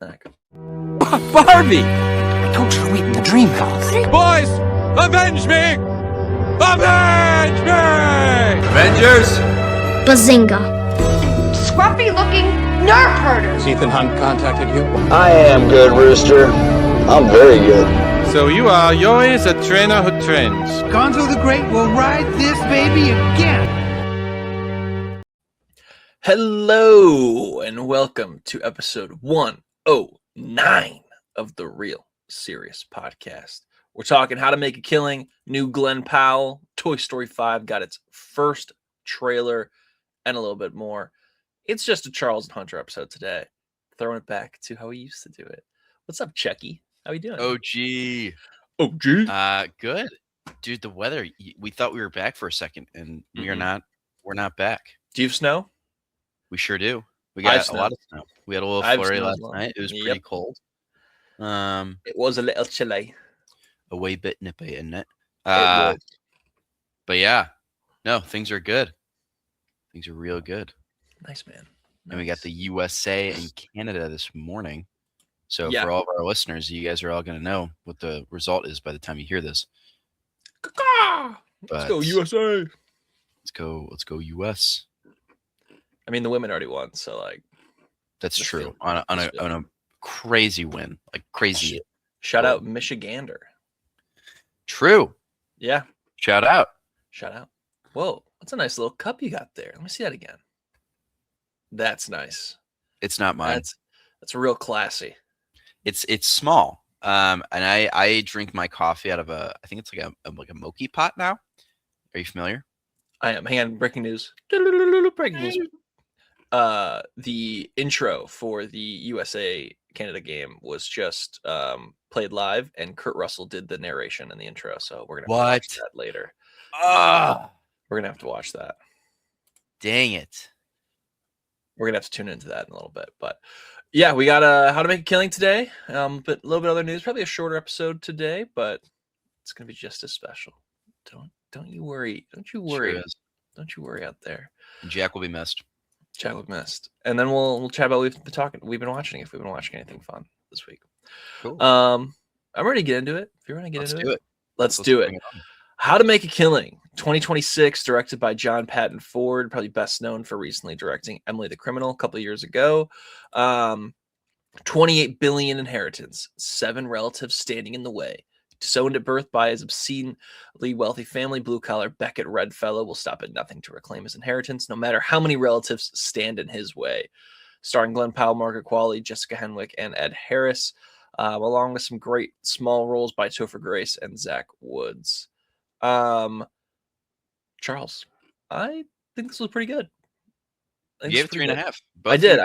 Barbie! I told you to wait in the dream house. Boys, avenge me! Avenge me! Avengers! Bazinga. Scruffy-looking nerve herders. Ethan Hunt contacted you? I am good, Rooster. I'm very good. So you are Yoi's a trainer who trains. Gonzo the Great will ride this baby again. Hello, and welcome to episode 109 of the Real Serious Podcast. We're talking how to make a killing, new Glenn Powell, Toy Story 5 got its first trailer, and a little bit more. It's just a Charles and Hunter episode today. Throwing it back to how we used to do it. What's up, Chucky? How you doing? OG. Good. Dude, the weather, we thought we were back for a second, and we're not back. Do you have snow? We sure do. We got a lot of snow. We had a little flurry last night. It was pretty cold. It was a little chilly. A way bit nippy, isn't it? It But yeah, no, things are good. Things are real good. Nice, man. Nice. And we got the USA and Canada this morning. So Yeah. for all of our listeners, you guys are all going to know what the result is by the time you hear this. Let's go USA. Let's go US. I mean, the women already won, so like That's Let's true. feel- On a crazy win, like crazy. shout out Michigander. True. Yeah, Shout out. shout out. Whoa, that's a nice little cup you got there. Let me see that again. That's nice. It's not mine. That's real classy. It's small. And I drink my coffee out of I think it's like a mochi pot now. Are you familiar? I am. Hang on, breaking news. Breaking news. The intro for the USA Canada game was just played live, and Kurt Russell did the narration in the intro. So we're gonna have to watch that later. We're gonna have to watch that. Dang it. We're gonna have to tune into that in a little bit. But yeah, we got how to make a killing today. But a little bit of other news. Probably a shorter episode today, but it's gonna be just as special. Don't you worry. Don't you worry. Sure is. Don't you worry out there. Jack will be missed. Chat with missed, and then we'll chat about we've been watching if we've been watching anything fun this week. Cool. I'm ready to get into it. If you're ready to get Let's into do it, it. let's do it. bring on. How to Make a Killing, 2026, directed by John Patton Ford, probably best known for recently directing Emily the Criminal a couple of years ago. 28 billion inheritance, 7 relatives standing in the way. Disowned at birth by his obscenely wealthy family, blue-collar Beckett Redfellow will stop at nothing to reclaim his inheritance, no matter how many relatives stand in his way. Starring Glenn Powell, Margaret Qualley, Jessica Henwick, and Ed Harris, along with some great small roles by Topher Grace and Zach Woods. Charles, I think this was pretty good. You gave it 3.5. I did.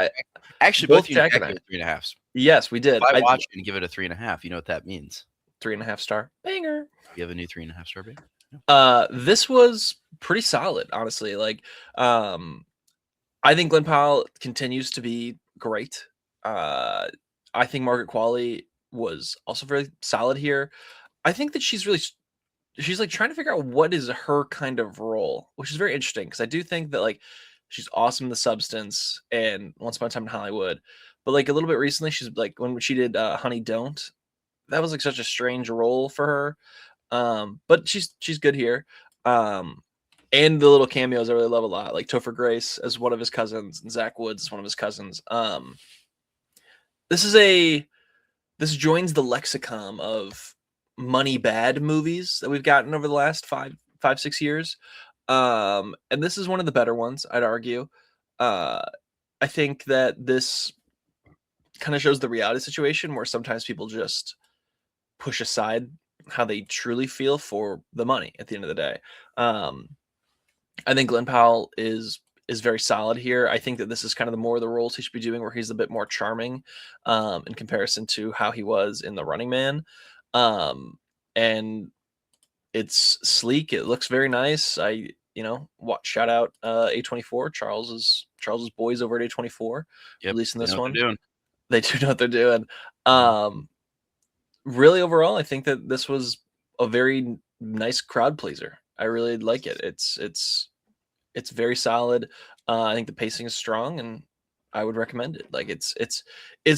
Actually, both both you Jack gave and it 3.5. Yes, we did. If I watch it and give it a 3.5, you know what that means. 3.5 star banger. You have a new 3.5 star banger? This was pretty solid, honestly. Like, I think Glenn Powell continues to be great. I think Margaret Qualley was also very solid here. I think that she's like trying to figure out what is her kind of role, which is very interesting because I do think that like she's awesome in The Substance and Once Upon a Time in Hollywood, but like a little bit recently, she's like when she did Honey Don't. That was like such a strange role for her. But she's good here. And the little cameos I really love a lot, like Topher Grace as one of his cousins and Zach Woods as one of his cousins. This joins the lexicon of money bad movies that we've gotten over the last 5-6 years. And this is one of the better ones, I'd argue. I think that this kind of shows the reality situation where sometimes people just push aside how they truly feel for the money at the end of the day. I think Glenn Powell is very solid here. I think that this is kind of the more of the roles he should be doing where he's a bit more charming in comparison to how he was in The Running Man. And it's sleek. It looks very nice. Shout out A24, Charles's boys over at A24 releasing this one. They do know what they're doing. Really, overall, I think that this was a very nice crowd pleaser. I really like it. It's very solid. I think the pacing is strong, and I would recommend it. Like it's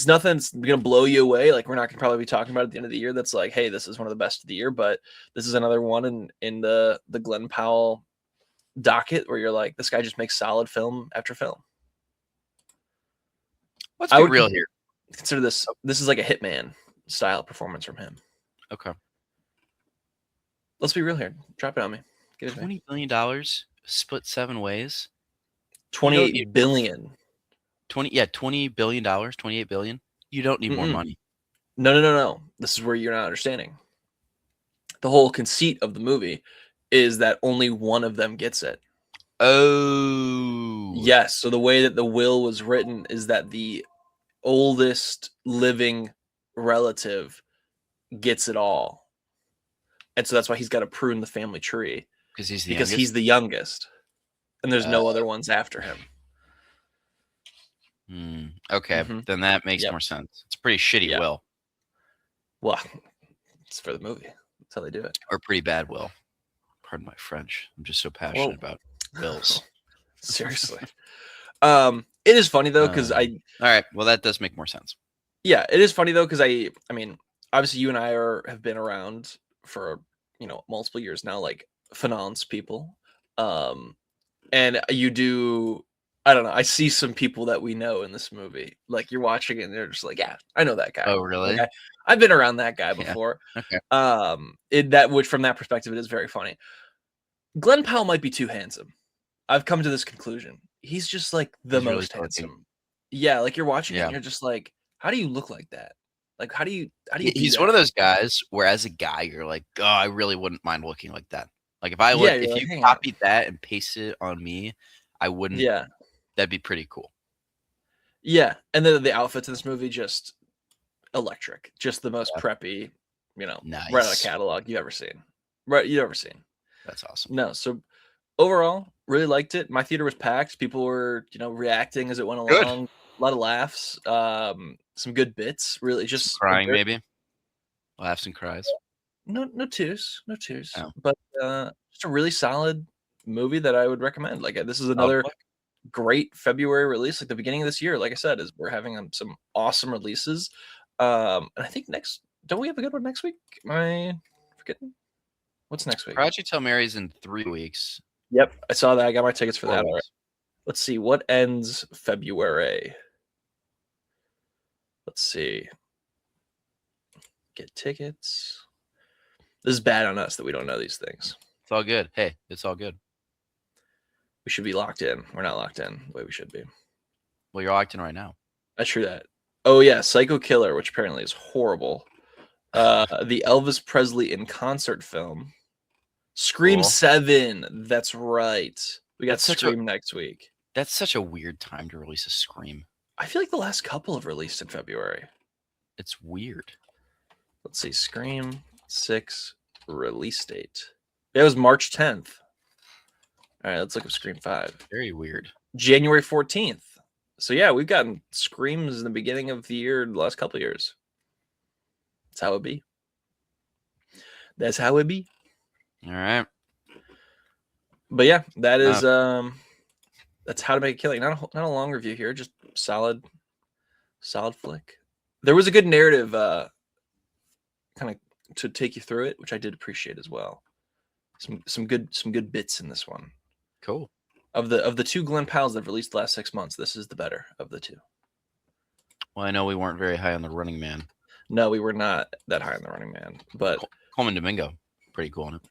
nothing that's gonna blow you away. Like we're not gonna probably be talking about it at the end of the year. That's like, hey, this is one of the best of the year, but this is another one in the Glenn Powell docket where you're like, this guy just makes solid film after film. Let's be real here. Consider this is like a Hitman style performance from him. Okay. Let's be real here. Drop it on me. Give it to me. $20 billion split 7 ways. 28 billion. $20 billion, 28 billion. You don't need more money. No. This is where you're not understanding. The whole conceit of the movie is that only one of them gets it. Oh. Yes. So the way that the will was written is that the oldest living relative gets it all. And so that's why he's got to prune the family tree. Because he's the youngest. And there's no other ones after him. Okay, then that makes more sense. It's a pretty shitty will. Well, it's for the movie. That's how they do it. Or pretty bad will. Pardon my French. I'm just so passionate about wills. Seriously. It is funny though, because all right, well, that does make more sense. Yeah, it is funny though, because I mean, obviously you and I have been around for multiple years now, like finance people. And you do, I don't know, I see some people that we know in this movie. Like you're watching it and they're just like, yeah, I know that guy. Oh, really? Like, I've been around that guy before. Okay. Which from that perspective, it is very funny. Glenn Powell might be too handsome. I've come to this conclusion. He's just like the most handsome. Yeah, like you're watching it and you're just like, how do you look like that? Like, how do you He's one of those guys where as a guy, you're like, oh, I really wouldn't mind looking like that. Like if you copied that and pasted it on me, I wouldn't. Yeah. That'd be pretty cool. Yeah. And then the outfits in this movie, just electric, just the most preppy, nice. Right out of catalog you've ever seen. Right. You've ever seen. That's awesome. No. So overall, really liked it. My theater was packed. People were, reacting as it went along. Good. A lot of laughs. Some good bits. Really, just some crying, maybe. Laughs and cries. No tears. Oh. But just a really solid movie that I would recommend. Like this is another great February release. Like the beginning of this year, like I said, is we're having some awesome releases. And I think don't we have a good one next week? Am I forgetting? What's next week? Project Hail Mary's in 3 weeks. Yep, I saw that. I got my tickets for that. All right. Let's see what ends February. Let's see. Get tickets. This is bad on us that we don't know these things. It's all good. Hey, it's all good. We should be locked in. We're not locked in the way we should be. Well, you're locked in right now. That's true that. Oh, yeah. Psycho Killer, which apparently is horrible. The Elvis Presley in concert film. Scream 7. That's right. We got Scream next week. That's such a weird time to release a Scream. I feel like the last couple have released in February. It's weird. Let's see. Scream 6 release date. It was March 10th. All right, let's look up Scream 5. Very weird. January 14th. So yeah, we've gotten Screams in the beginning of the year, the last couple of years. That's how it be. That's how it be. All right. But yeah, that is that's How to Make a Killing. Not a long review here, just solid flick. There was a good narrative kind of to take you through it, which I did appreciate as well. Some good bits in this one. Cool. Of the two Glenn Powells that have released the last 6 months, this is the better of the two. Well, I know we weren't very high on the Running Man. No, we were not that high on the Running Man, but Coleman Domingo, pretty cool on it.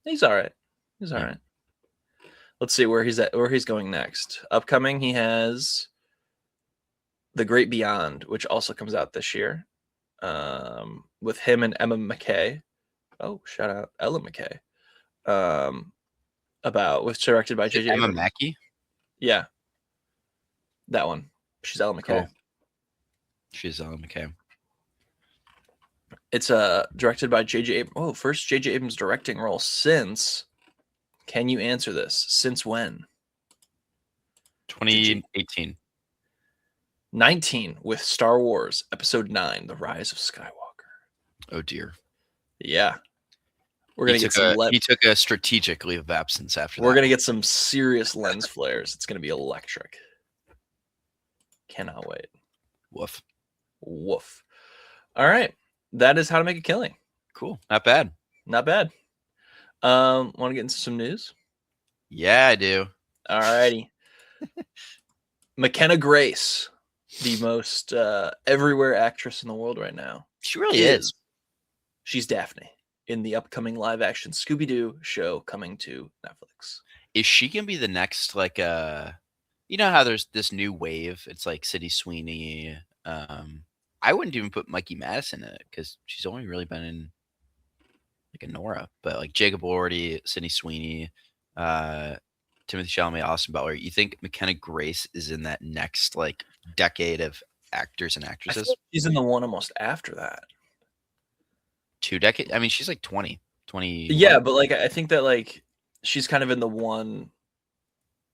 He's all right. He's all right. Let's see where he's going next. Upcoming, he has The Great Beyond, which also comes out this year, with him and Emma McKay. Oh, shout out Ella McKay. Was directed by J.J. Emma Mackey? Yeah. That one. She's Ella McKay. Cool. She's Ella McKay. It's directed by J.J. First J.J. Abrams directing role since. Can you answer this? Since when? 2018. 19 with Star Wars Episode 9, The Rise of Skywalker. Oh dear. Yeah. We're gonna he took a strategic leave of absence after that. We're gonna get some serious lens flares. It's gonna be electric. Cannot wait. Woof. Woof. All right. That is How to Make a Killing. Cool. Not bad. Not bad. Want to get into some news? Yeah, I do. All righty. McKenna Grace, the most everywhere actress in the world right now. She really is. She's Daphne in the upcoming live-action Scooby-Doo show coming to Netflix. Is she gonna be the next, like, you know how there's this new wave? It's like Sydney Sweeney. I wouldn't even put Mikey Madison in it because she's only really been in like a Nora, but like Jacob Elordi, Sydney Sweeney, Timothy Chalamet, Austin Butler. You think McKenna Grace is in that next like decade of actors and actresses? She's in the one almost after that. 2 decades? I mean, she's like 20. Yeah, but like I think that like she's kind of in the one,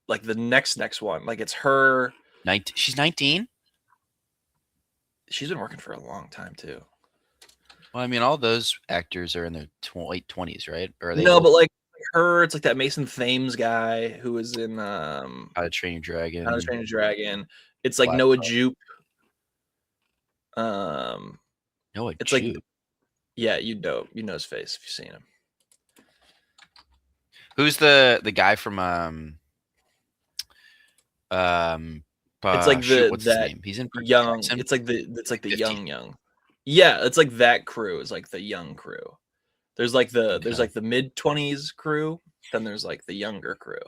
like the next one. Like it's her. 19. She's 19. She's been working for a long time too. Well, I mean, all those actors are in their late 20s, right? Or are they? No, but like her, it's like that Mason Thames guy who was in How to Train Your Dragon. How to Train Your Dragon. It's like Noah Jupe. Noah it's Jupe. Like, yeah, you know his face if you've seen him. Who's the guy from it's like what's his name? He's in young. Jackson? It's like the 50. young. Yeah, it's like that crew is like the young crew. There's like there's like the mid-20s crew, then there's like the younger crew.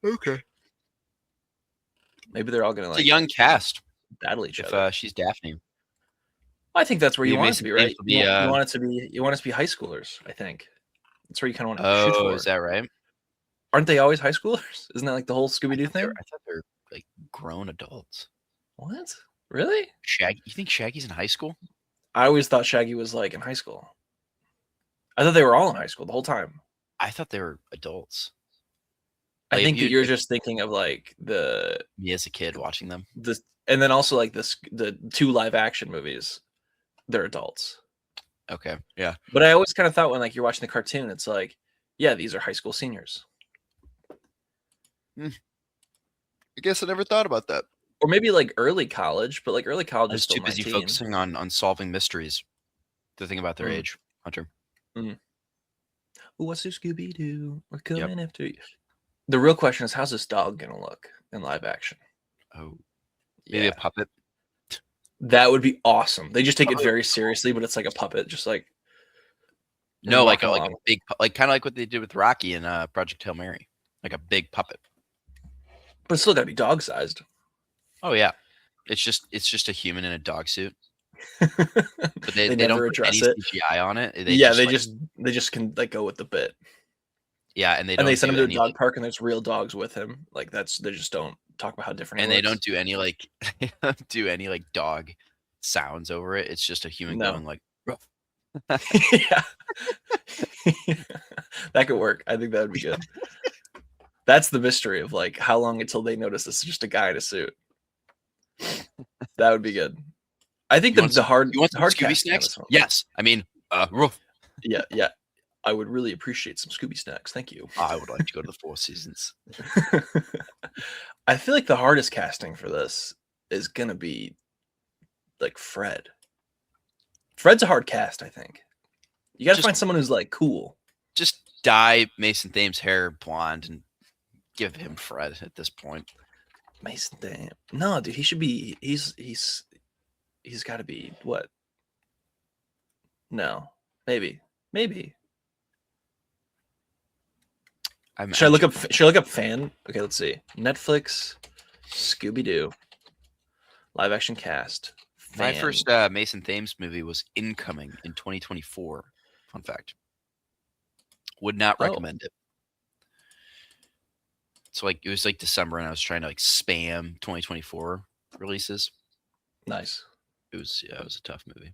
Okay. Maybe they're all gonna like a young cast battle each other. If she's Daphne. I think that's where you want it to be, right? You want it to be high schoolers, I think. That's where you kind of want to shoot for. Oh, is that right? Aren't they always high schoolers? Isn't that like the whole Scooby-Doo thing? I thought they're like grown adults. What? Really? Shaggy? You think Shaggy's in high school? I always thought Shaggy was like in high school. I thought they were all in high school the whole time. I thought they were adults. I think that you're just thinking of like me as a kid watching them. And then also like the 2 live action movies, they're adults. Okay, yeah. But I always kind of thought when like you're watching the cartoon, it's like, yeah, these are high school seniors. I guess I never thought about that. Or maybe like early college, but like early college is still too busy 19. focusing on solving mysteries to think about their age, Hunter. Ooh, what's this Scooby-Doo? We're coming after you. The real question is, how's this dog gonna look in live action? Oh, maybe a puppet. That would be awesome. They just take it very seriously, but it's like a puppet, just like no, like a big, like kind of like what they did with Rocky in Project Hail Mary, like a big puppet. But it's still gotta be dog sized. Oh yeah, it's just a human in a dog suit. But they don't put any CGI on it. They just can like go with the bit. Yeah, and they send him to a dog park, and there's real dogs with him. Like they just don't talk about how different. And they don't do any like dog sounds over it. It's just a human going like. Ruff. Yeah, that could work. I think that would be good. That's the mystery of like how long until they notice this is just a guy in a suit. That would be good. I think the hard Scooby snacks. Yes, I mean, roof. Yeah. I would really appreciate some Scooby snacks. Thank you. I would like to go to the Four Seasons. I feel like the hardest casting for this is gonna be like Fred. Fred's a hard cast, I think. You got to find someone who's like cool. Just dye Mason Thames' hair blonde and give him Fred at this point. Mason Thames. No, dude, he should be. He's got to be what? No, maybe. Should I look up fan? Okay, let's see. Netflix, Scooby-Doo, live action cast. My first Mason Thames movie was Incoming in 2024. Fun fact. Would not recommend it. So like it was like December, and I was trying to like spam 2024 releases. Nice. It was a tough movie.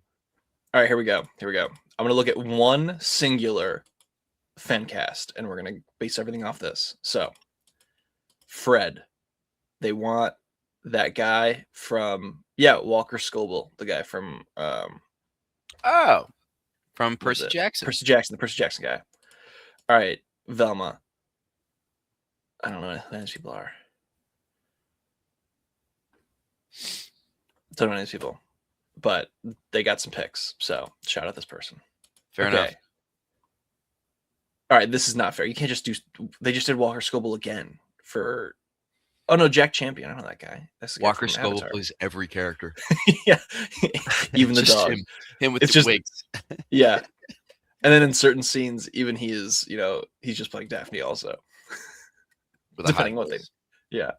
All right, here we go. I'm gonna look at one singular fan cast, and we're gonna base everything off this. So, Fred, they want that guy from Walker Scobell, the guy from from Percy Jackson. The Percy Jackson guy. All right, Velma. I don't know who those people are. Don't know any of these people, but they got some picks. So shout out this person. Fair enough. All right, this is not fair. You can't just do. They just did Walker Scoble again for. Oh no, Jack Champion. I know that guy. That's the guy Walker from Scoble Avatar. plays every character. Yeah, even the Just dog. Him with It's the just- wigs. Yeah, and then in certain scenes, even he is. He's just playing Daphne also. With a high Depending what they. voice. Yeah,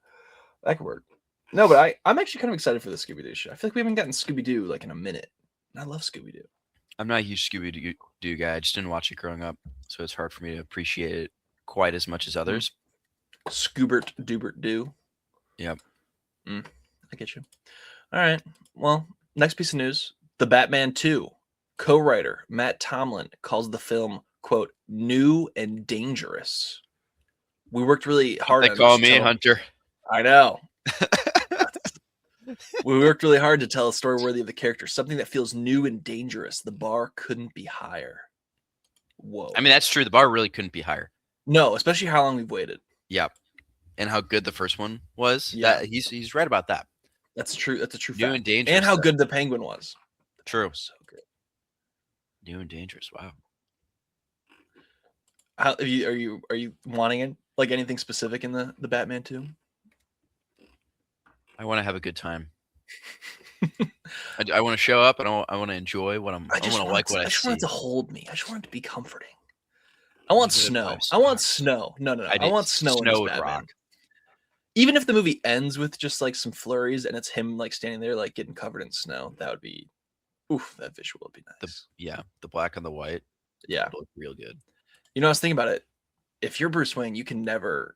that could work. No, but I'm actually kind of excited for the Scooby Doo show. I feel like we haven't gotten Scooby Doo like in a minute. And I love Scooby Doo. I'm not a huge Scooby Doo guy. I just didn't watch it growing up, so it's hard for me to appreciate it quite as much as others. Scoobert Doobert Doo. Yep. I get you. All right. Well, next piece of news: The Batman 2 co-writer Matt Tomlin calls the film "quote new and dangerous." We worked really hard. They on call this to me tell- Hunter. I know. We worked really hard to tell a story worthy of the character, something that feels new and dangerous. The bar couldn't be higher. Whoa. I mean, that's true. The bar really couldn't be higher. no, especially how long we've waited. Yep. And how good the first one was. Yeah. That he's right about that. That's true. That's a true New fact. and dangerous. And how though. good the Penguin was. True. So good. New and dangerous. Wow. How are you wanting it like anything specific in the Batman 2? I want to have a good time. I want to show up and I want to enjoy what I want to like what I just see. want it to hold me. I just want it to be comforting. I want Good snow. vibes. I want snow. No. I want snow in this would Batman. rock. Even if the movie ends with just like some flurries and it's him like standing there like getting covered in snow, that would be that visual would be nice. The black on the white Yeah. would look real good. I was thinking about it. If you're Bruce Wayne, you can never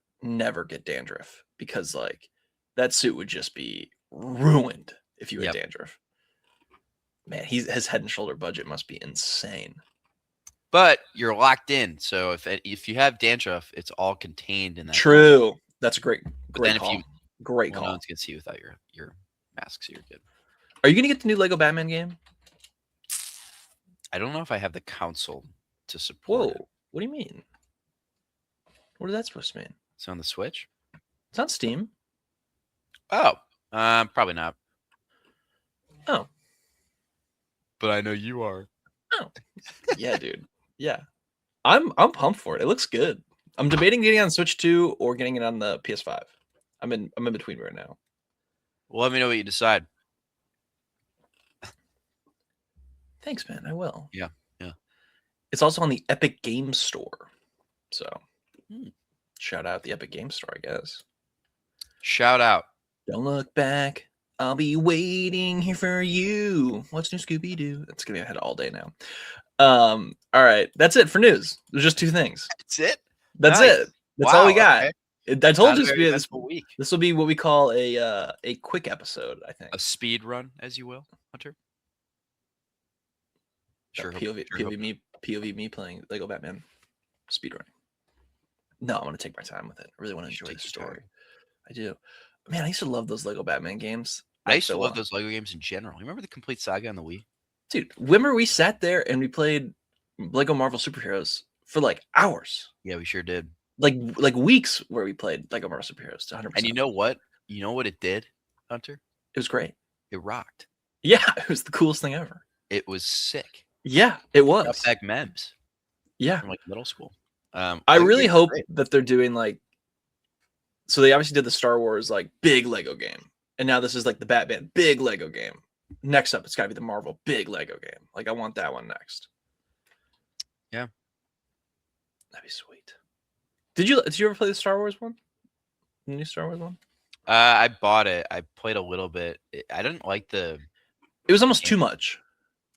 get dandruff because like that suit would just be ruined if you had Yep. dandruff. Man, his Head and Shoulder budget must be insane. But you're locked in, so if you have dandruff, it's all contained in that. True. That's a great then if call. you- Great No call. one's gonna see you without your mask, so you're good. Are you gonna get the new Lego Batman game? I don't know if I have the console to support Whoa. it. What do you mean? What is that supposed to mean? It's on the Switch. It's on Steam. Oh, probably not. Oh. But I know you are. Yeah, dude. Yeah. I'm pumped for it. It looks good. I'm debating getting it on Switch 2 or getting it on the PS5. I'm in between right now. Well, let me know what you decide. Thanks, man. I will. Yeah. It's also on the Epic Games Store. So Hmm. shout out the Epic Games Store, I guess. Shout out. Don't look back. I'll be waiting here for you. What's new, Scooby Doo? That's gonna be ahead all day now. All right. That's it for news. There's just two things. That's it. That's Nice. it. That's all we Wow, got. okay. I told Not you a this would very be eventful week. this will be what we call a quick episode, I think. A speed run, as you will, Hunter. Sure. POV me playing Lego Batman speedrunning. No, I want to take my time with it. I really want to You should enjoy the take your story. I do. Man, I used to love those Lego Batman games. I Like used to the love one- those Lego games in general. You remember the Complete Saga on the Wii? Dude, remember we sat there and we played Lego Marvel Superheroes for like hours. Yeah, we sure did. Like weeks where we played Lego Marvel Superheroes to 100%. And you know what? You know what it did, Hunter? it was great. It rocked. Yeah, it was the coolest thing ever. It was sick. Yeah, it Brought was. back memes Yeah. from like middle school. I Lego really games are hope great. that they're doing like so they obviously did the Star Wars like big Lego game. And now this is like the Batman big Lego game. Next up it's gotta be the Marvel big Lego game. Like I want that one next. Yeah. That'd be sweet. Did you ever play the Star Wars one? The new Star Wars one? I bought it. I played a little bit. I didn't like the. It was almost too much.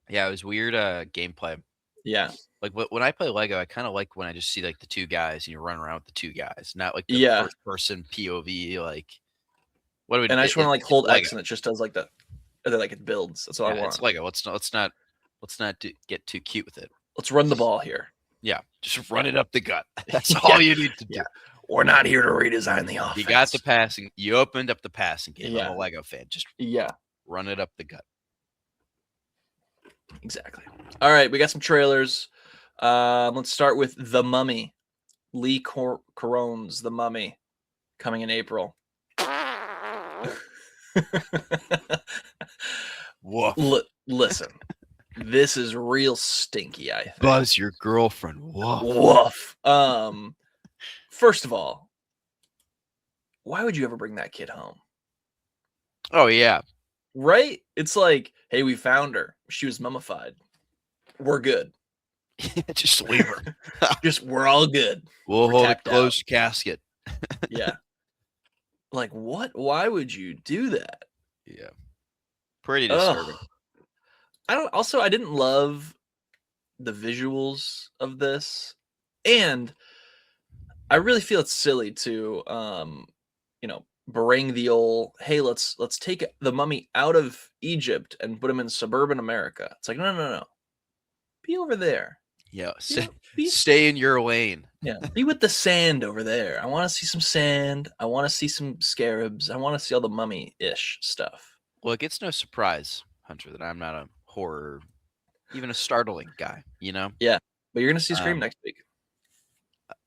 Yeah, it was weird gameplay. Yeah. Like when I play Lego, I kind of like when I just see like the two guys and you run around with the two guys, not like the Yeah. first person POV. Like what do we? And I just want to like it's hold Lego. X and it just does like the and then like it builds. That's all I Yeah, want. it's Lego. Let's not get too cute with it. Let's run the ball here. Yeah, just run it up the gut. That's Yeah, all you need to do. yeah. We're not here to redesign the offense. You got the passing. You opened up the passing game. Yeah. I'm a Lego fan. Just Yeah. run it up the gut. Exactly. All right, we got some trailers. Let's start with The Mummy. Lee Corone's The Mummy coming in April. Woof. Listen, this is real stinky, I think. Buzz your girlfriend. Woof. Woof. First of all, why would you ever bring that kid home? Oh yeah. Right? It's like, hey, we found her. She was mummified. We're good. Just leave her. We're all good. We'll We're hold a tapped out. closed casket. Yeah. Like, what? Why would you do that? Yeah. Pretty disturbing. I didn't love the visuals of this. And I really feel it's silly to bring the old, hey, let's take the mummy out of Egypt and put him in suburban America. It's like, no. Be over there. Yeah. Be Stay in your lane. Yeah, be with the sand over there. I want to see some sand. I want to see some scarabs. I want to see all the mummy-ish stuff. Well, it gets no surprise, Hunter, that I'm not a horror, even a startling guy, you know? Yeah, but you're going to see Scream next week.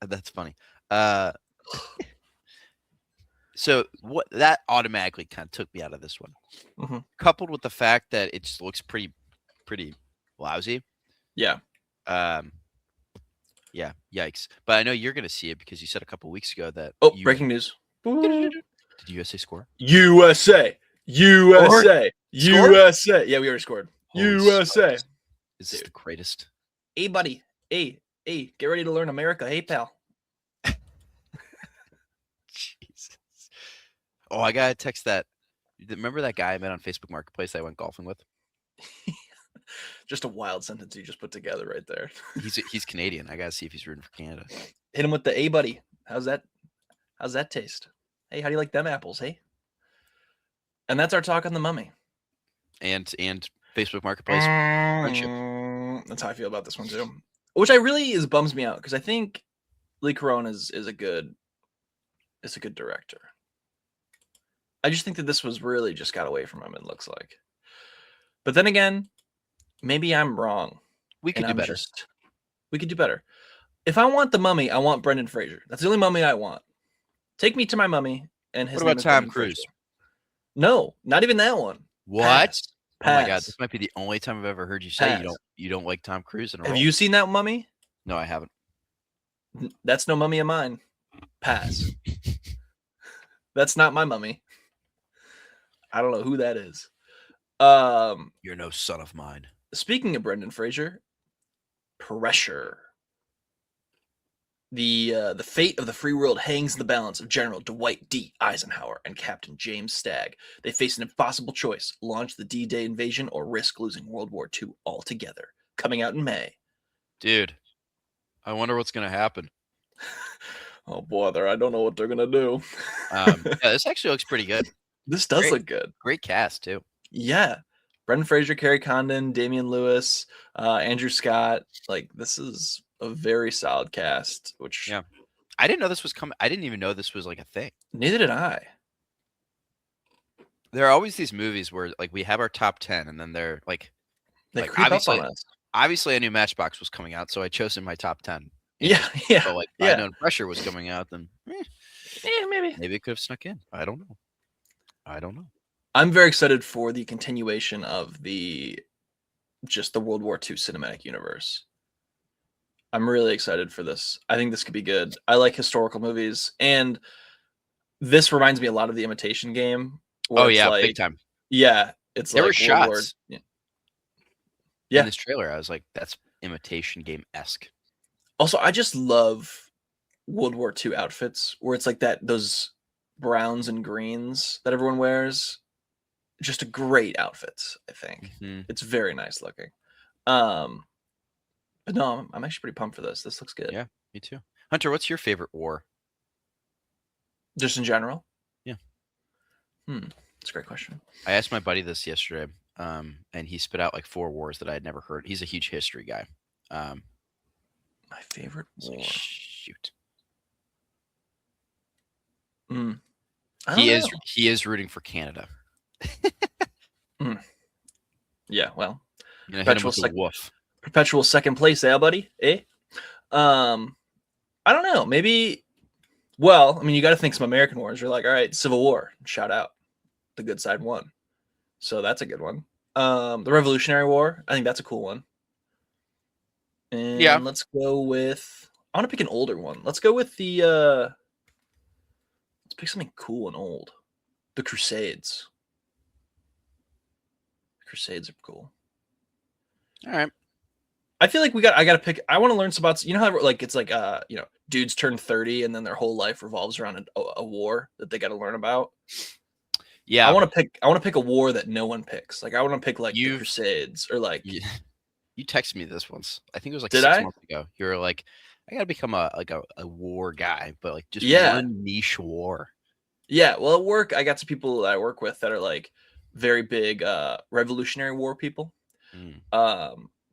That's funny. So what that automatically kind of took me out of this one. Mm-hmm. Coupled with the fact that it just looks pretty lousy. Yeah. Yeah, yikes. But I know you're going to see it because you said a couple weeks ago that breaking news. Did USA score? USA. Scored? USA. Yeah, we already scored. Holy USA. smokes. Is this the greatest? Hey, buddy. Hey, get ready to learn America. Hey, pal. Jesus. Oh, I got to text that. Remember that guy I met on Facebook Marketplace that I went golfing with? Just a wild sentence you just put together right there. He's Canadian. I gotta see if he's rooting for Canada. Hit him with the, hey, buddy. How's that taste? Hey, how do you like them apples? Hey. And that's our talk on the Mummy. And Facebook Marketplace friendship. That's how I feel about this one too. Which bums me out because I think Lee Corona is a good director. I just think that this was really just got away from him. It looks like. But then again, maybe I'm wrong. We could do better. We could do better. If I want the Mummy, I want Brendan Fraser. That's the only Mummy I want. Take me to my Mummy. And his what about Tom Cruise? Fraser. No, not even that one. What? Pass. Oh my god, this might be the only time I've ever heard you say you don't like Tom Cruise in a role. Have you seen that Mummy? No, I haven't. That's no Mummy of mine. Pass. That's not my Mummy. I don't know who that is. You're no son of mine. Speaking of Brendan Fraser, Pressure. The fate of the free world hangs in the balance of General Dwight D. Eisenhower and Captain James Stagg. They face an impossible choice: launch the D-Day invasion or risk losing World War II altogether. Coming out in May. Dude, I wonder what's gonna happen. Oh bother! I don't know what they're gonna do. Yeah, this actually looks pretty good. This does look good. Great cast too. Yeah, Brendan Fraser, Carrie Condon, Damian Lewis, Andrew Scott. Like, this is a very solid cast. Which, yeah, I didn't know this was coming. I didn't even know this was like a thing. Neither did I. There are always these movies where like we have our top 10, and then they're like creep up on us. Obviously, I knew Matchbox was coming out, so I chose in my top 10. Yeah. So like, if I'd known Pressure was coming out, then maybe it could have snuck in. I don't know. I'm very excited for the continuation of the World War II cinematic universe. I'm really excited for this. I think this could be good. I like historical movies, and this reminds me a lot of The Imitation Game. Oh yeah, like, big time. Yeah, it's there like were shots. Yeah. In this trailer, I was like, "That's Imitation Game-esque." Also, I just love World War II outfits where it's like those browns and greens that everyone wears. Just a great outfits, I think. Mm-hmm. It's very nice looking. But no, I'm actually pretty pumped for this. This looks good. Yeah, me too. Hunter, what's your favorite war? Just in general? Yeah. That's a great question. I asked my buddy this yesterday, and he spit out like 4 wars that I had never heard. He's a huge history guy. My favorite war. Shoot. He is rooting for Canada. Yeah, well, perpetual second place, buddy? I don't know. Maybe. Well, I mean, you got to think some American wars. You're like, all right, Civil War, shout out. the good side won. So that's a good one. The Revolutionary War, I think that's a cool one. And let's go with, I want to pick an older one. Let's go with the let's pick something cool and old. The Crusades. Crusades are cool. All right. I feel like I gotta pick. I want to learn some about, you know how like it's like dudes turn 30 and then their whole life revolves around a war that they got to learn about. Yeah. I want to pick a war that no one picks. Like I want to pick like the Crusades or like. You texted me this once. I think it was like Did 6 I? months ago. You were like, I gotta become a war guy, but like just one niche war. Yeah. Well, at work, I got some people that I work with that are like very big Revolutionary War people.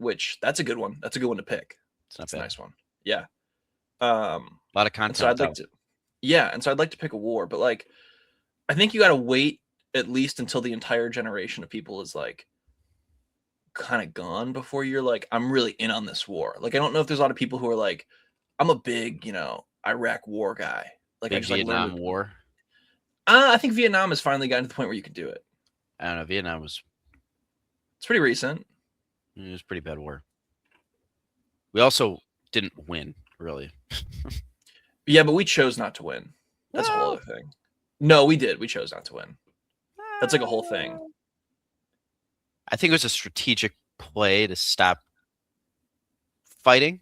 Which that's a good one. That's a good one to pick. It's a nice one. Yeah. A lot of content. So I'd like to. Yeah, and so I'd like to pick a war, but like, I think you got to wait at least until the entire generation of people is like kind of gone before you're like, I'm really in on this war. Like, I don't know if there's a lot of people who are like, I'm a big, Iraq war guy. Like, big I just Vietnam like War. I think Vietnam has finally gotten to the point where you can do it. I don't know. Vietnam was. It's pretty recent. It was a pretty bad war. We also didn't win, really. Yeah, but we chose not to win. That's a whole other thing. No, we did. We chose not to win. That's like a whole thing. I think it was a strategic play to stop fighting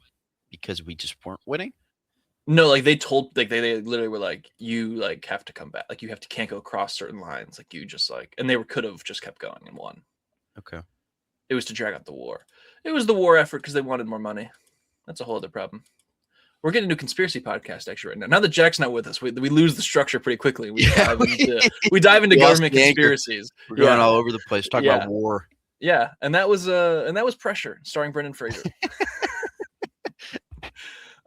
because we just weren't winning. No, like they literally were like, you like have to come back. Like you can't go across certain lines. Like you just like, and they could have just kept going and won. Okay. It was to drag out the war. It was the war effort because they wanted more money. That's a whole other problem. We're getting into a conspiracy podcast actually right now. Now that Jack's not with us, we lose the structure pretty quickly. We dive into government conspiracies. We're going all over the place talking about war. Yeah, and that was Pressure, starring Brendan Fraser.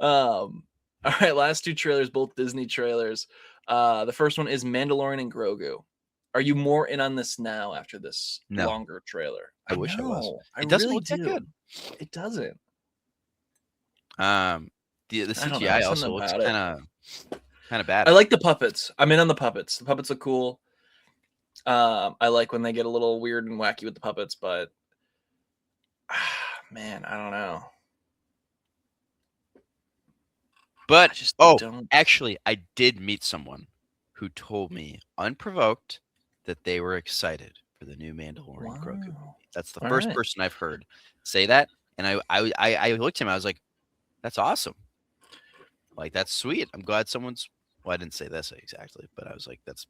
All right, last two trailers, both Disney trailers. The first one is Mandalorian and Grogu. Are you more in on this now after this longer trailer? I wish I was. It doesn't look that good. It doesn't. The CGI also looks kind of bad. I like the puppets. I'm in on the puppets. The puppets look cool. I like when they get a little weird and wacky with the puppets, but man, I don't know. But actually, I did meet someone who told me unprovoked that they were excited for the new Mandalorian Grogu. That's the first person I've heard say that, and I looked at him. I was like, "That's awesome! Like that's sweet. I'm glad someone's." Well, I didn't say this exactly, but I was like, "It's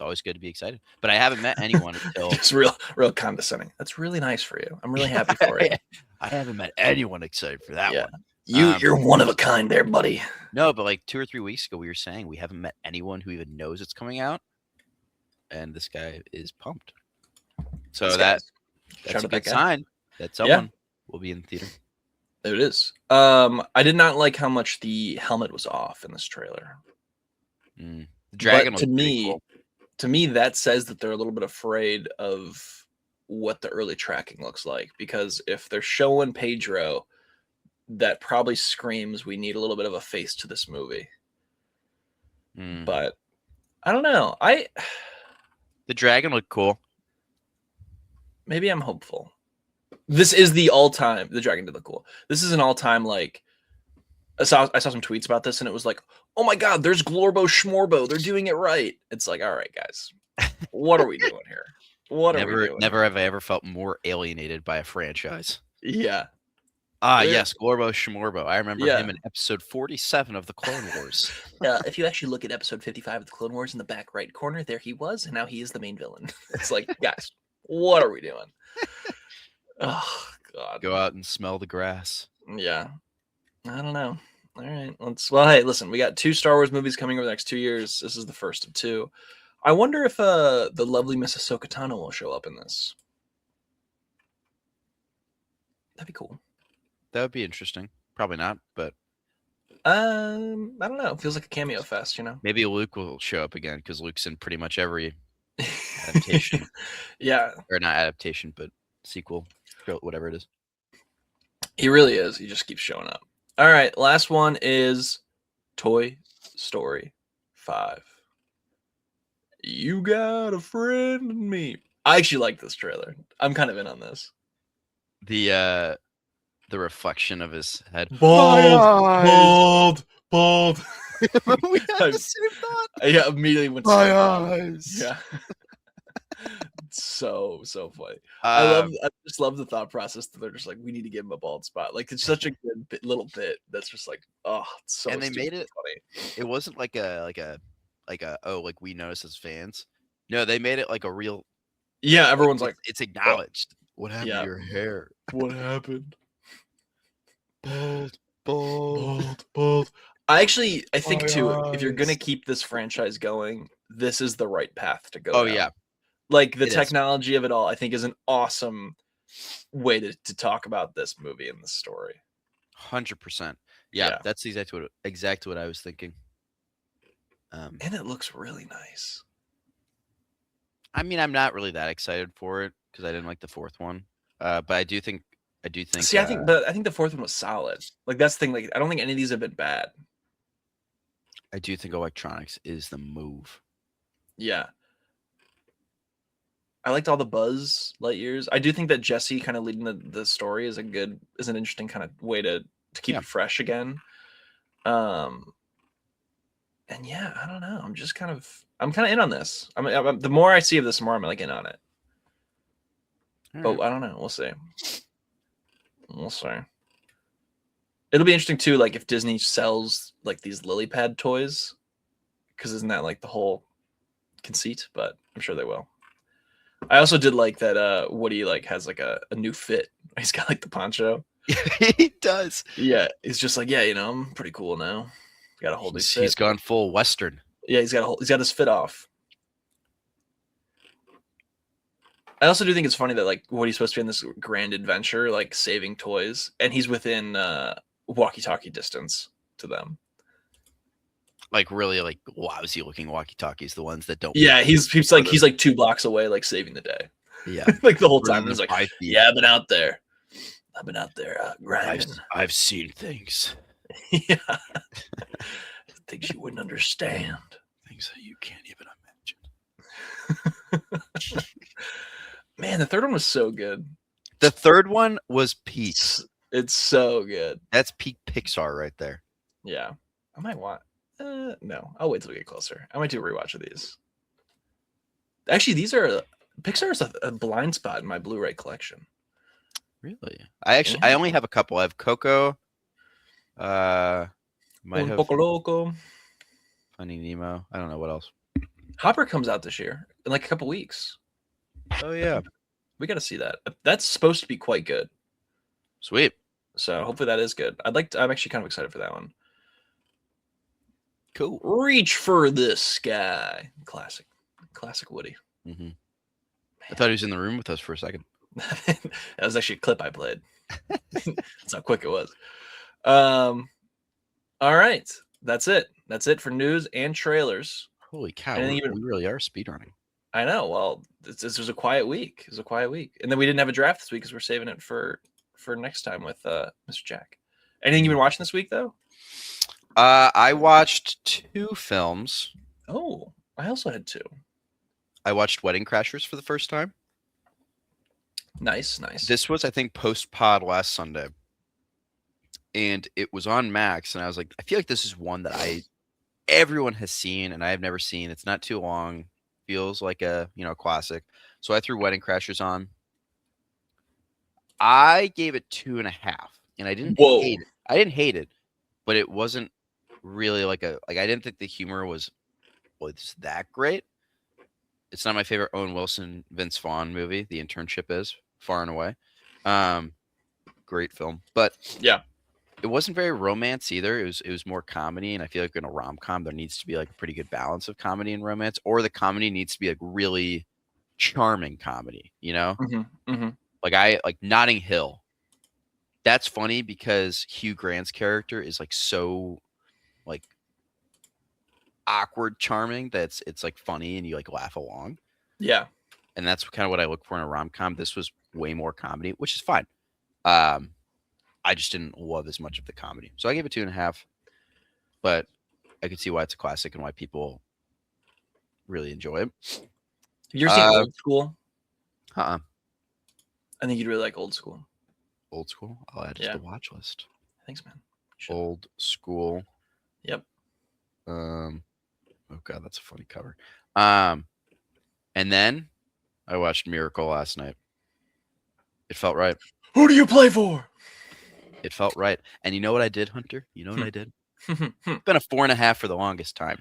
always good to be excited." But I haven't met anyone until it's real condescending. That's really nice for you. I'm really happy for you. I haven't met anyone excited for that one. You're one of a kind there, buddy. No, but like 2 or 3 weeks ago, we were saying we haven't met anyone who even knows it's coming out, and this guy is pumped. So that's a good sign that someone will be in the theater. There it is. I did not like how much the helmet was off in this trailer. The dragon but to me, that says that they're a little bit afraid of what the early tracking looks like, because if they're showing Pedro, that probably screams we need a little bit of a face to this movie. But I don't know. The dragon looked cool. Maybe I'm hopeful. This is the all-time. The dragon did look cool. This is an all-time like. I saw some tweets about this, and it was like, "Oh my God, there's Glorbo Schmorbo. They're doing it right." It's like, all right, guys, what are we doing here? What are we doing? Never have I ever felt more alienated by a franchise. Yeah. Yes, Glorbo Schmorbo. I remember him in episode 47 of the Clone Wars. If you actually look at episode 55 of the Clone Wars in the back right corner, there he was, and now he is the main villain. It's like, guys, what are we doing? Oh God. Go out and smell the grass. Yeah. I don't know. All right. Hey, listen, we got 2 Star Wars movies coming over the next 2 years. This is the first of 2. I wonder if the lovely Miss Ahsoka Tano will show up in this. That'd be cool. That would be interesting. Probably not, but I don't know. It feels like a cameo fest, you know? Maybe Luke will show up again because Luke's in pretty much every adaptation. Yeah. Or not adaptation, but sequel, whatever it is. He really is. He just keeps showing up. All right. Last one is Toy Story 5. You got a friend in me. I actually like this trailer. I'm kind of in on this. The reflection of his head. Bald. We had I- the same thought. Yeah, immediately went My so bad. eyes. Yeah. so funny. I just love the thought process that they're just like, we need to give him a bald spot. Like it's such a good little bit that's just like, oh, it's so And they made stupid it- funny. It wasn't like a oh, like we noticed as fans. No, they made it like a real. Yeah, everyone's like, it's acknowledged. What happened yeah. to your hair? what happened? Bald. I think My too, if you're gonna eyes. keep this franchise going, this is the right path to go. Oh down. yeah, Like the It is. technology of it all, I think is an awesome way to talk about this movie and the story. 100%. Yeah, Yeah. that's exactly what I was thinking. And it looks really nice. I mean, I'm not really that excited for it because I didn't like the fourth one. But I do think. See, I think the fourth one was solid. Like that's the thing. Like I don't think any of these have been bad. I do think electronics is the move. Yeah. I liked all the Buzz Lightyears. I do think that Jesse kind of leading the story is an interesting kind of way to keep Yeah. it fresh again. And yeah, I don't know. I'm kind of in on this. The more I see of this, the more I'm like in on it. But I don't know. We'll see. It'll be interesting too, like if Disney sells like these lily pad toys, because isn't that like the whole conceit? But I'm sure they will. I also did like that Woody like has like a new fit. He's got like the poncho. He does. Yeah, he's just like, yeah, I'm pretty cool now. Got a whole new fit. He's gone full Western. Yeah, he's got his fit off. I also do think it's funny that like Woody's supposed to be in this grand adventure, like saving toys, and he's within walkie-talkie distance to them. Like really, like lousy looking walkie-talkies, the ones that don't. Yeah, he's like 2 blocks away, like saving the day. Yeah, Like the whole Further time. than He's like, 5 feet. yeah, I've been out there grinding. I've seen things Yeah, things you wouldn't understand. that you can't even imagine. Man, the third one was so good. The third one was peak. It's so good. That's peak Pixar right there. Yeah, I might want. No, I'll wait till we get closer. I might do a rewatch of these. Actually, Pixar's a blind spot in my Blu-ray collection. Really? I only have a couple. I have Coco. Might Un have Poco Loco. Finding Nemo. I don't know what else. Hopper comes out this year in like a couple weeks. Oh yeah, We got to see that. That's supposed to be quite good. sweet. So hopefully that is good. I'm actually kind of excited for that one. Cool. Reach for the sky. Classic Woody. Mm-hmm. I thought he was in the room with us for a second. That was actually a clip I played. That's how quick it was. All right. That's it for news and trailers. Holy cow! Anything We even- really are speedrunning. I know. Well, this was a quiet week. It was a quiet week. And then we didn't have a draft this week because we're saving it for next time with Mr. Jack. Anything you've been watching this week, though? I watched 2 films. Oh, I also had 2. I watched Wedding Crashers for the first time. Nice. This was, I think, post-pod last Sunday. And it was on Max, and I was like, I feel like this is one that everyone has seen, and I have never seen. It's not too long. Feels like a classic. So I threw Wedding Crashers on. I gave it 2.5, and I didn't hate it. I didn't hate it, but it wasn't really I didn't think the humor was it's that great. It's not my favorite Owen Wilson, Vince Vaughn movie. The Internship is far and away. Great film, but Yeah. it wasn't very romance either. It was more comedy, and I feel like in a rom-com there needs to be like a pretty good balance of comedy and romance, or the comedy needs to be like really charming comedy, Mm-hmm. like Notting Hill. That's funny because Hugh Grant's character is like so like awkward charming that it's like funny and you like laugh along. Yeah. And that's kind of what I look for in a rom-com. This was way more comedy, which is fine. I just didn't love as much of the comedy. So I gave it 2.5, but I could see why it's a classic and why people really enjoy it. Have you ever seen Old School? Uh-uh. I think you'd really like Old School. Old School? I'll add it to the watch list. Thanks, man. Old School. Yep. Oh god, that's a funny cover. And then I watched Miracle last night. It felt right. Who do you play for? It felt right. And you know what I did, Hunter? You know what I did? It's been a 4.5 for the longest time.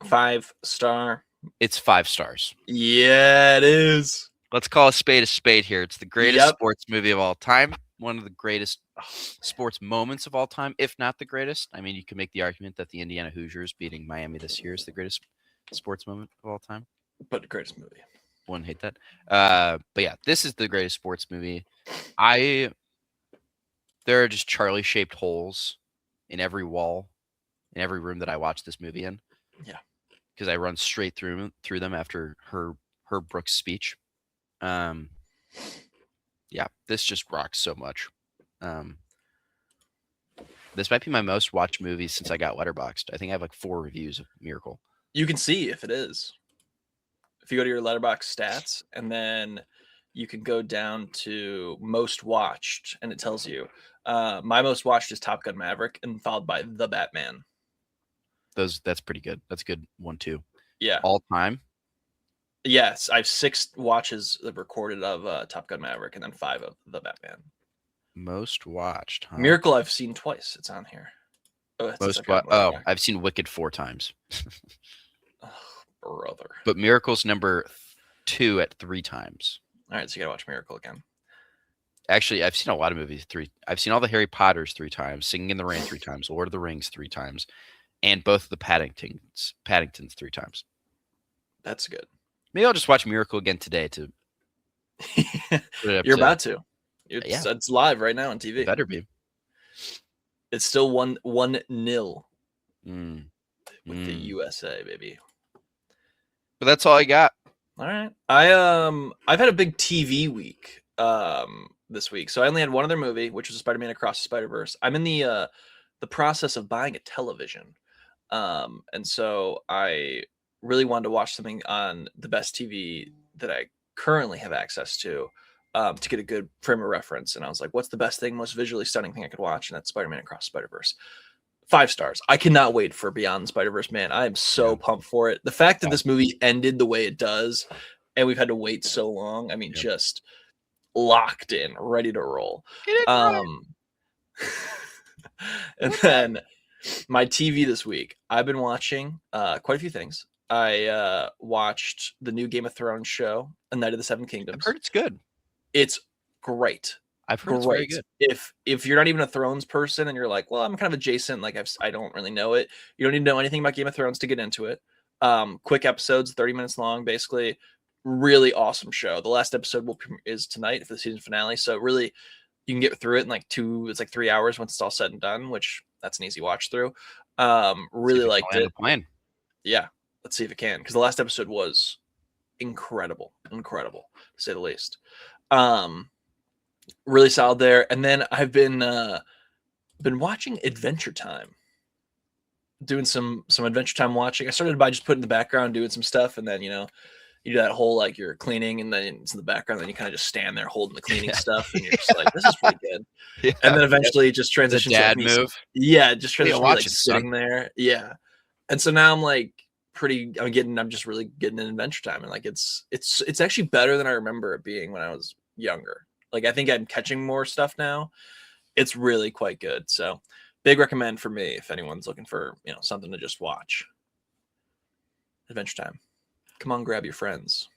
5-star. It's 5 stars. Yeah, it is. Let's call a spade here. It's the greatest sports movie of all time. One of the greatest sports moments of all time, if not the greatest. I mean, you could make the argument that the Indiana Hoosiers beating Miami this year is the greatest sports moment of all time. But the greatest movie. Wouldn't hate that. But yeah, this is the greatest sports movie. There are just Charlie-shaped holes in every wall, in every room that I watch this movie in. Yeah. Because I run straight through them after Herb Brooks' speech. Yeah, this just rocks so much. This might be my most watched movie since I got Letterboxd. I think I have like 4 reviews of Miracle. You can see if it is. If you go to your Letterboxd stats, and then you can go down to most watched, and it tells you. My most watched is Top Gun Maverick, and followed by The Batman. That's pretty good. That's a good 1, 2. Yeah. All time? Yes, I have 6 watches recorded of Top Gun Maverick, and then 5 of The Batman. Most watched, huh? Miracle I've seen twice. It's on here. I've seen Wicked 4 times. Oh, brother. But Miracle's number 2 at 3 times. All right, so you gotta watch Miracle again. Actually, I've seen a lot of movies 3. I've seen all the Harry Potters 3 times, Singing in the Rain 3 times, Lord of the Rings 3 times, and both of the Paddingtons 3 times. That's good. Maybe I'll just watch Miracle again today to. You're about to. It's live right now on TV. It better be. It's still 1-0 with the USA, baby. But that's all I got. All right. I've had a big TV week this week. So I only had one other movie, which was Spider-Man Across the Spider-Verse. I'm in the process of buying a television. And so I really wanted to watch something on the best TV that I currently have access to get a good frame of reference. And I was like, what's the best thing, most visually stunning thing I could watch? And that's Spider-Man Across the Spider-Verse. 5 stars. I cannot wait for Beyond the Spider-Verse, man. I am so pumped for it. The fact that this movie ended the way it does, and we've had to wait so long, I mean, just locked in, ready to roll. And then my TV this week, I've been watching quite a few things. I watched the new Game of Thrones show, A Night of the Seven Kingdoms. I've heard it's good. It's great. I've heard it's very good. If you're not even a Thrones person and you're like, well, I'm kind of adjacent, like I don't really know it. You don't need to know anything about Game of Thrones to get into it. Quick episodes, 30 minutes long, basically. Really awesome show. The last episode is tonight for the season finale. So really, you can get through it in it's like 3 hours once it's all said and done, which that's an easy watch through. Really liked it. Yeah, let's see if it can, because the last episode was incredible, to say the least. Really solid there. And then I've been watching Adventure Time, doing some Adventure Time watching. I started by just putting in the background, doing some stuff, and then you do that whole like you're cleaning, and then it's in the background, then you kind of just stand there holding the cleaning stuff, and you're just like, this is pretty good. Yeah, and then eventually it just transitions to move. Just transitions to like sitting there. Yeah. And so now I'm just really getting in Adventure Time, and like it's actually better than I remember it being when I was younger. Like I think I'm catching more stuff now. It's really quite good. So big recommend for me if anyone's looking for, something to just watch. Adventure Time. Come on, grab your friends.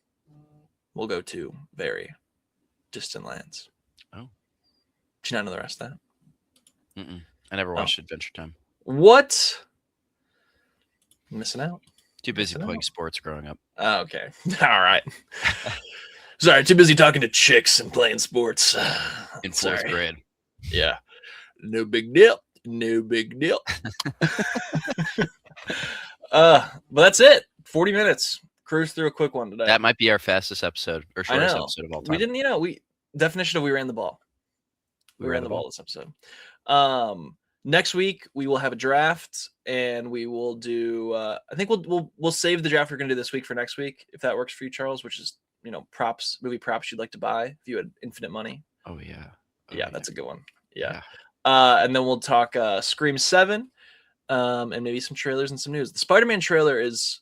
We'll go to very distant lands. Oh. Did you not know the rest of that? I never watched Adventure Time. What? Missing out. Too busy playing sports growing up. Oh, okay. All right. Sorry, too busy talking to chicks and playing sports. In 4th grade. Yeah. No big deal. But that's it. 40 minutes. Cruise through a quick one today. That might be our fastest episode or shortest episode of all time. We didn't, definition of we ran the ball. We ran the ball this episode. Next week we will have a draft, and we will do. I think we'll save the draft we're going to do this week for next week, if that works for you, Charles. Which is movie props you'd like to buy if you had infinite money. Oh yeah. Yeah, that's a good one. Yeah. Yeah. And then we'll talk Scream 7, and maybe some trailers and some news. The Spider-Man trailer is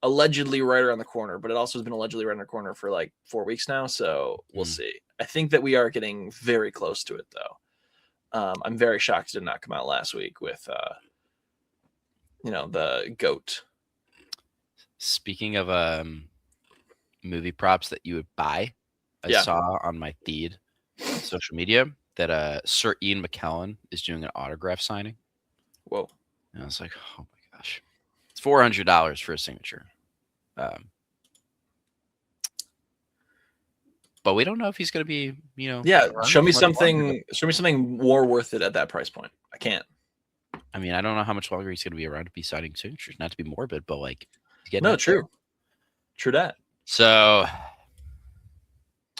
allegedly right around the corner, but it also has been allegedly right around the corner for like 4 weeks now. So we'll see. I think that we are getting very close to it, though. I'm very shocked it did not come out last week with, the goat. Speaking of movie props that you would buy, I saw on my feed on social media that Sir Ian McKellen is doing an autograph signing. Whoa. And I was like, oh my gosh. It's $400 for a signature. But we don't know if he's going to be, show me something more worth it at that price point. I can't. I mean, I don't know how much longer he's going to be around to be signing signatures. Not to be morbid, but like, he's getting no, true. True that. So,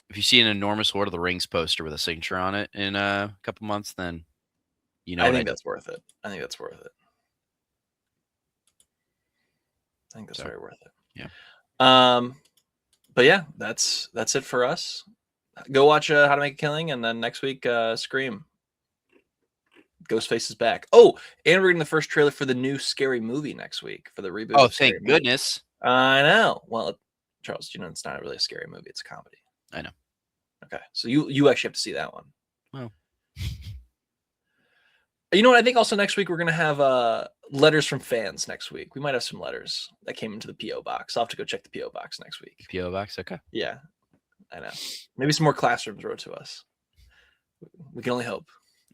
if you see an enormous Lord of the Rings poster with a signature on it in a couple months, then I think that's worth it. I think that's very worth it. Yeah. But yeah, that's it for us. Go watch How to Make a Killing, and then next week, Scream. Ghostface is back. Oh, and we're getting the first trailer for the new Scary Movie next week for the reboot. Oh, thank goodness! I know. Well, Charles, it's not really a scary movie; it's a comedy. I know. Okay, so you actually have to see that one. Well, you know what? I think also next week we're gonna have letters from fans. Next week we might have some letters that came into the PO box. I'll have to go check the PO box next week. PO box, okay. Yeah, I know. Maybe some more classrooms wrote to us. We can only hope.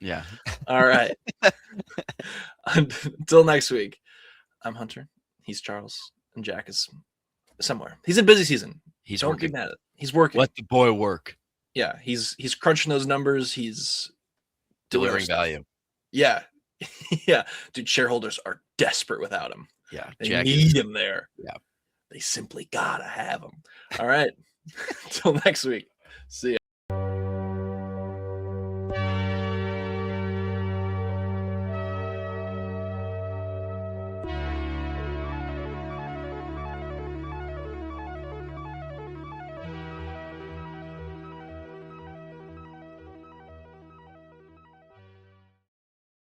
Yeah. All right. Until next week, I'm Hunter. He's Charles, and Jack is somewhere. He's in busy season. He's Don't working. get mad at it. He's working. Let the boy work. Yeah, he's crunching those numbers. He's Delivering value. Yeah. Yeah. Dude, shareholders are desperate without him. Yeah. They need him there. Yeah. They simply gotta have him. All right. Until next week. See ya.